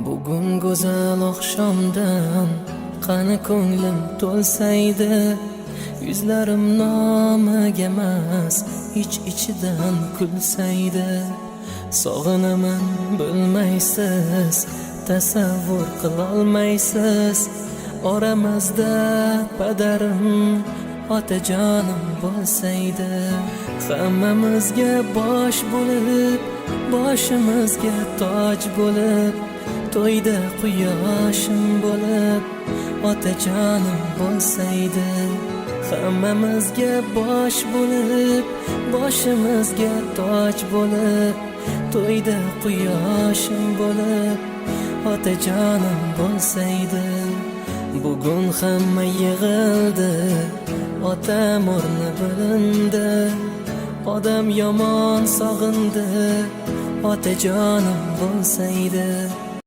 Bugun go'zal oqshomdan qani ko'nglim to'lsaydi, yuzlarim nomiga emas, ichidan kulsaydi. Sog'inaman bilmaysiz, tasavvur qilolmaysiz, oramizda padarim, otajonim bo'lsaydi. Hammamizga bosh bo'lib, boshimizga toj bo'lib, to'yda quyoshim bo'lib, otajonim bo'lsaydi. Hammamizga bosh bo'lib, boshimizga toj bo'lib, to'yda quyoshim bo'lib, otajonim bo'lsaydi. Bugun hamma yig'ildi, otam o'rni bilindi, odam yomon sog'indi, otajonim bo'lsaydi.